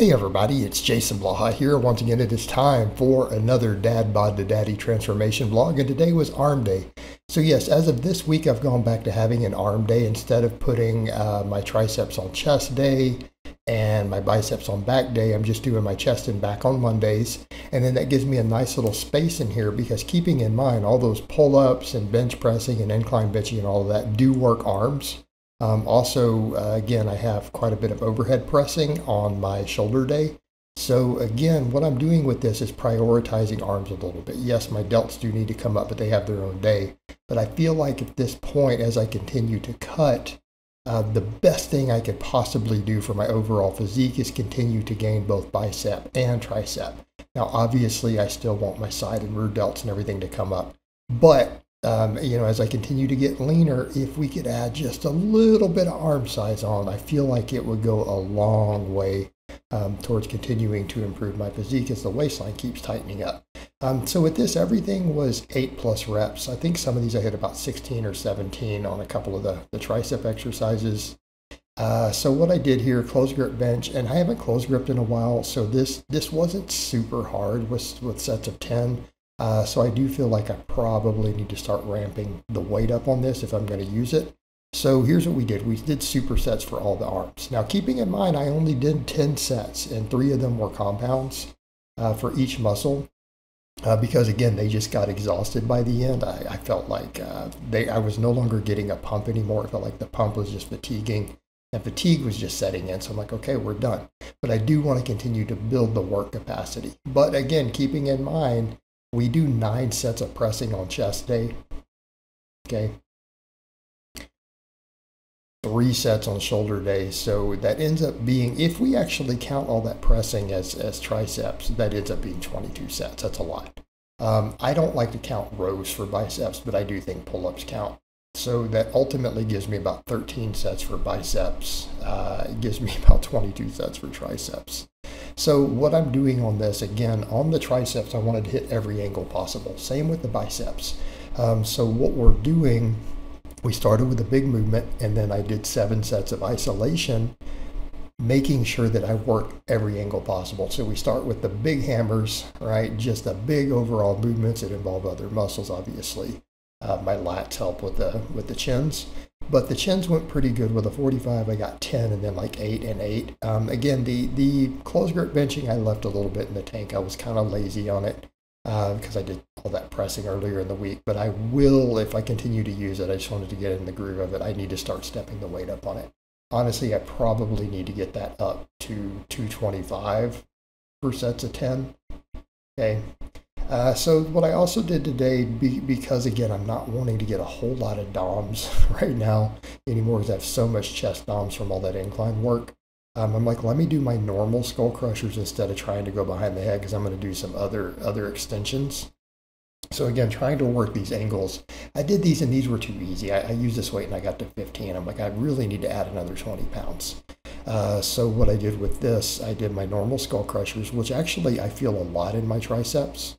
Hey everybody, it's Jason Blaha here. Once again, it is time for another Dadbod to Daddy transformation vlog, and today was arm day. So yes, as of this week, I've gone back to having an arm day instead of putting my triceps on chest day and my biceps on back day. I'm just doing my chest and back on Mondays, and then that gives me a nice little space in here because keeping in mind all those pull-ups and bench pressing and incline benching and all of that do work arms. Again, I have quite a bit of overhead pressing on my shoulder day. So again, what I'm doing with this is prioritizing arms a little bit. Yes, my delts do need to come up, but they have their own day. But I feel like at this point, as I continue to cut, the best thing I could possibly do for my overall physique is continue to gain both bicep and tricep. Now, obviously, I still want my side and rear delts and everything to come up. But as I continue to get leaner, if we could add just a little bit of arm size on, I feel like it would go a long way towards continuing to improve my physique as the waistline keeps tightening up. So with this, everything was 8+ reps. I think some of these I hit about 16 or 17 on a couple of the tricep exercises. So what I did here, close grip bench, and I haven't close gripped in a while, so this wasn't super hard with sets of 10. So I do feel like I probably need to start ramping the weight up on this if I'm going to use it. So here's what we did. We did supersets for all the arms. Now, keeping in mind, I only did 10 sets, and 3 of them were compounds for each muscle because, again, they just got exhausted by the end. I felt like I was no longer getting a pump anymore. It felt like the pump was just fatiguing, and fatigue was just setting in. So I'm like, okay, we're done. But I do want to continue to build the work capacity. But again, keeping in mind, we do 9 sets of pressing on chest day, okay? 3 sets on shoulder day, so that ends up being, if we actually count all that pressing as triceps, that ends up being 22 sets. That's a lot. I don't like to count rows for biceps, but I do think pull-ups count. So that ultimately gives me about 13 sets for biceps. It gives me about 22 sets for triceps. So what I'm doing on this, again, on the triceps, I wanted to hit every angle possible. Same with the biceps. So what we're doing, we started with a big movement, and then I did 7 sets of isolation, making sure that I work every angle possible. So we start with the big hammers, right? Just the big overall movements that involve other muscles, obviously. My lats help with the chins. But the chins went pretty good with a 45. I got 10 and then like 8 and 8. Again, the close grip benching, I left a little bit in the tank. I was kind of lazy on it because I did all that pressing earlier in the week. But I will, if I continue to use it, I just wanted to get in the groove of it. I need to start stepping the weight up on it. Honestly, I probably need to get that up to 225 for sets of 10. Okay. So what I also did today, because again, I'm not wanting to get a whole lot of DOMs right now anymore because I have so much chest DOMs from all that incline work. I'm like, let me do my normal skull crushers instead of trying to go behind the head because I'm going to do some other extensions. So again, trying to work these angles. I did these and these were too easy. I used this weight and I got to 15. I'm like, I really need to add another 20 pounds. So what I did with this, I did my normal skull crushers, which actually I feel a lot in my triceps.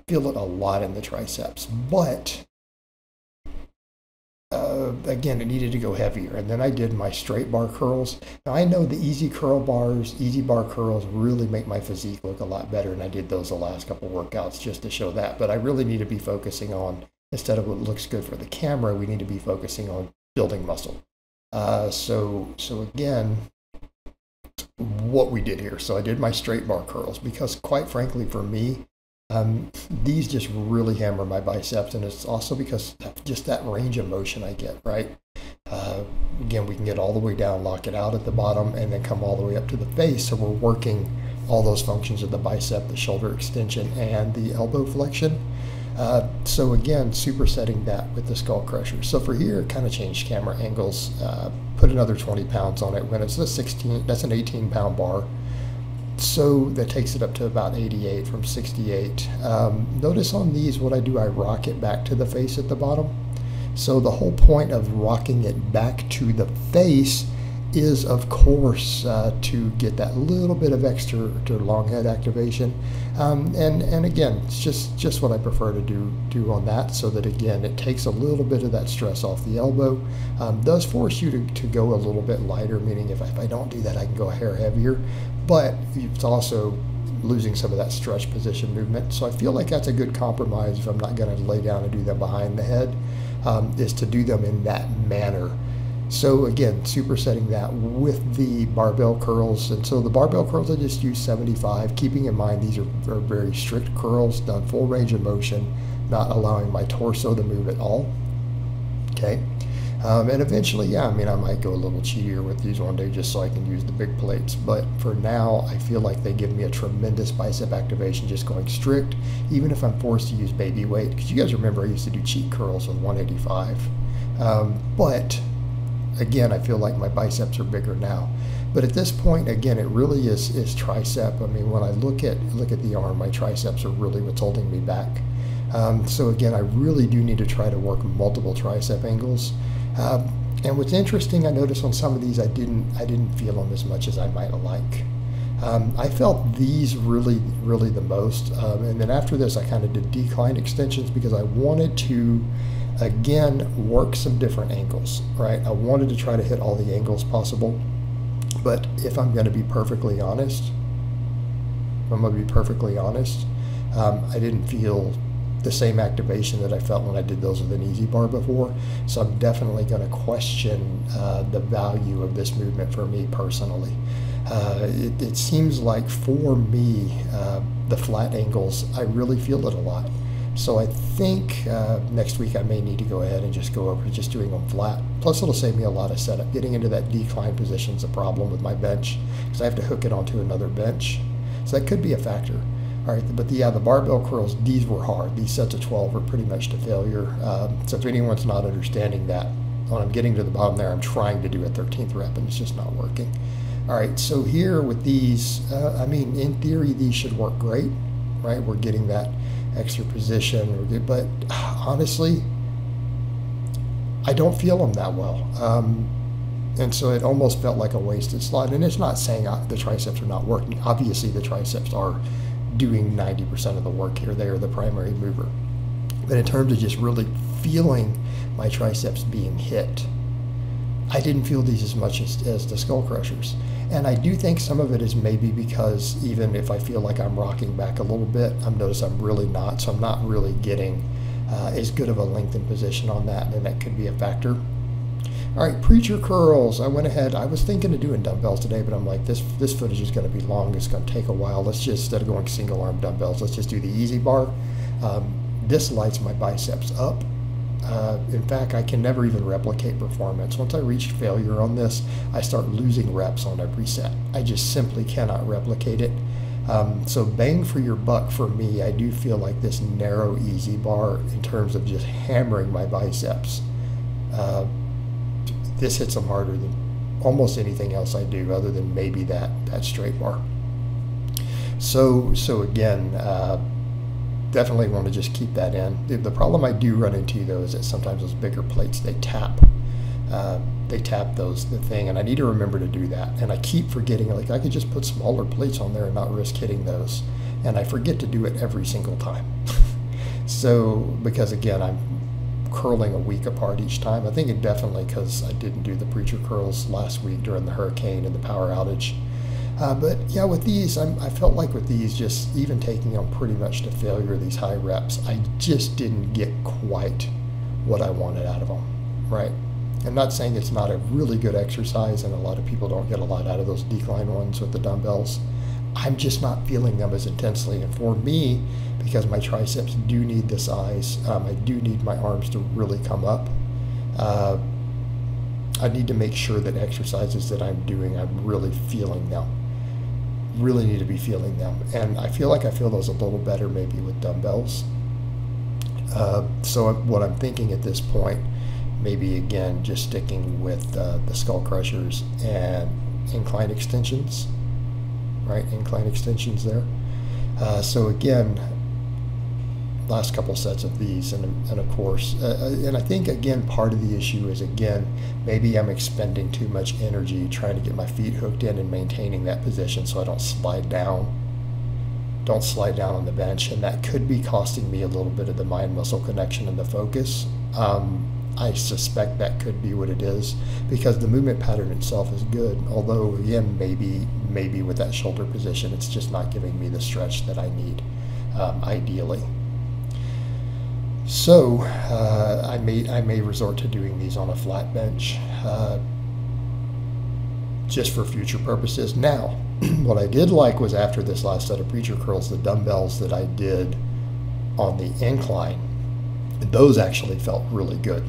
Feel it a lot in the triceps, but again, it needed to go heavier. And then I did my straight bar curls. Now I know the easy bar curls really make my physique look a lot better, and I did those the last couple workouts just to show that. But I really need to be focusing on, instead of what looks good for the camera, we need to be focusing on building muscle. So again, what we did here. So I did my straight bar curls because, quite frankly, for me, these just really hammer my biceps, and it's also because of just that range of motion I get, right? Again, we can get all the way down, lock it out at the bottom, and then come all the way up to the face. So we're working all those functions of the bicep, the shoulder extension, and the elbow flexion. So again, supersetting that with the skull crusher. So for here, kind of changed camera angles, put another 20 pounds on it. When it's a 16, that's an 18-pound bar. So that takes it up to about 88 from 68. Notice on these, what I do, I rock it back to the face at the bottom. So the whole point of rocking it back to the face is, of course, to get that little bit of extra long head activation. And again, it's just what I prefer to do on that, so that, again, it takes a little bit of that stress off the elbow. Does force you to go a little bit lighter, meaning if I don't do that, I can go a hair heavier. But it's also losing some of that stretch position movement. So I feel like that's a good compromise if I'm not going to lay down and do them behind the head, is to do them in that manner. So again, supersetting that with the barbell curls. And so the barbell curls, I just use 75, keeping in mind these are very strict curls, done full range of motion, not allowing my torso to move at all. Okay. And eventually, yeah, I mean, I might go a little cheatier with these one day just so I can use the big plates. But for now, I feel like they give me a tremendous bicep activation just going strict, even if I'm forced to use baby weight. Because you guys remember I used to do cheat curls with 185. But again, I feel like my biceps are bigger now. But at this point, again, it really is tricep. I mean, when I look at the arm, my triceps are really what's holding me back. So again, I really do need to try to work multiple tricep angles. And what's interesting, I noticed on some of these, I didn't feel them as much as I might have liked. I felt these really the most. And then after this, I kind of did decline extensions because I wanted to, again, work some different angles, right? I wanted to try to hit all the angles possible. But if I'm going to be perfectly honest, I didn't feel the same activation that I felt when I did those with an easy bar before. So I'm definitely going to question the value of this movement for me personally. It seems like for me, the flat angles, I really feel it a lot. So I think next week I may need to go ahead and just go over to just doing them flat. Plus it'll save me a lot of setup. Getting into that decline position is a problem with my bench because I have to hook it onto another bench. So that could be a factor. All right, but the barbell curls, these were hard. These sets of 12 were pretty much to failure. So if anyone's not understanding that, when I'm getting to the bottom there, I'm trying to do a 13th rep and it's just not working. All right, so here with these, I mean, in theory, these should work great, right? We're getting that extra position, but honestly, I don't feel them that well. And so it almost felt like a wasted slot. And it's not saying the triceps are not working. Obviously, the triceps are doing 90% of the work here. They are the primary mover. But in terms of just really feeling my triceps being hit, I didn't feel these as much as the skull crushers. And I do think some of it is maybe because even if I feel like I'm rocking back a little bit, I'm noticing I'm really not. So I'm not really getting as good of a lengthened position on that, and that could be a factor. All right, preacher curls. I went ahead. I was thinking of doing dumbbells today, but I'm like, this footage is going to be long. It's going to take a while. Let's just, instead of going single arm dumbbells, let's just do the easy bar. This lights my biceps up. In fact, I can never even replicate performance. Once I reach failure on this, I start losing reps on every set. I just simply cannot replicate it. So bang for your buck for me, I do feel like this narrow easy bar in terms of just hammering my biceps. This hits them harder than almost anything else I do, other than maybe that straight bar. So again, definitely want to just keep that in. The problem I do run into though is that sometimes those bigger plates, they tap the thing, and I need to remember to do that. And I keep forgetting, like I could just put smaller plates on there and not risk hitting those, and I forget to do it every single time. So because again, I'm curling a week apart each time. I think it definitely because I didn't do the preacher curls last week during the hurricane and the power outage. But yeah, with these, I felt like with these, just even taking them pretty much to failure, these high reps, I just didn't get quite what I wanted out of them, right? I'm not saying it's not a really good exercise, and a lot of people don't get a lot out of those decline ones with the dumbbells. I'm just not feeling them as intensely. And for me, because my triceps do need the size, I do need my arms to really come up. I need to make sure that exercises that I'm doing, I'm really feeling them. Really need to be feeling them. And I feel like I feel those a little better maybe with dumbbells. So what I'm thinking at this point, maybe again, just sticking with the skull crushers and incline extensions, right? Incline extensions there. So again, last couple sets of these, and of course, and I think again part of the issue is, again, maybe I'm expending too much energy trying to get my feet hooked in and maintaining that position so I don't slide down on the bench, and that could be costing me a little bit of the mind muscle connection and the focus. I suspect that could be what it is, because the movement pattern itself is good, although again, maybe with that shoulder position it's just not giving me the stretch that I need, ideally. So I may resort to doing these on a flat bench, just for future purposes. Now, what I did like was, after this last set of preacher curls, the dumbbells that I did on the incline, those actually felt really good.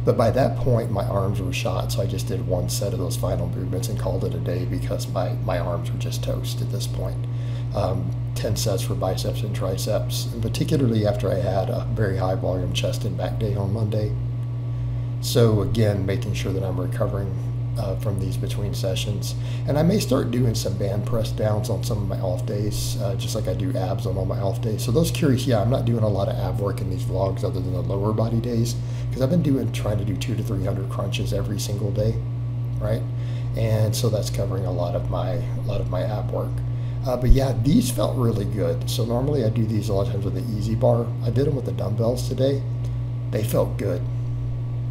But by that point, my arms were shot, so I just did one set of those final movements and called it a day, because my arms were just toast at this point. 10 sets for biceps and triceps, and particularly after I had a very high volume chest and back day on Monday. So again, making sure that I'm recovering from these between sessions. And I may start doing some band press downs on some of my off days, just like I do abs on all my off days. So those curious, yeah, I'm not doing a lot of ab work in these vlogs other than the lower body days, because I've been trying to do 200 to 300 crunches every single day, right? And so that's covering a lot of my ab work. But yeah, these felt really good. So normally I do these a lot of times with the easy bar. I did them with the dumbbells today. They felt good,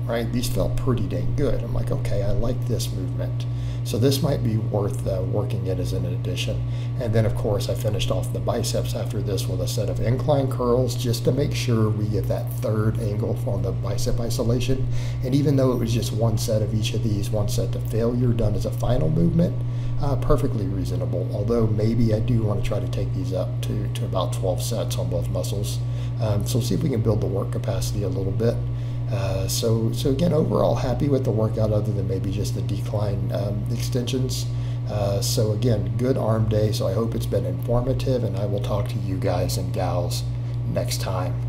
right? These felt pretty dang good. I'm like, okay, I like this movement. So this might be worth working it as an addition. And then of course I finished off the biceps after this with a set of incline curls, just to make sure we get that third angle on the bicep isolation. And even though it was just one set of each of these, one set to failure done as a final movement, perfectly reasonable. Although maybe I do want to try to take these up to about 12 sets on both muscles. So see if we can build the work capacity a little bit. So again, overall happy with the workout, other than maybe just the decline extensions. So again, good arm day. So I hope it's been informative, and I will talk to you guys and gals next time.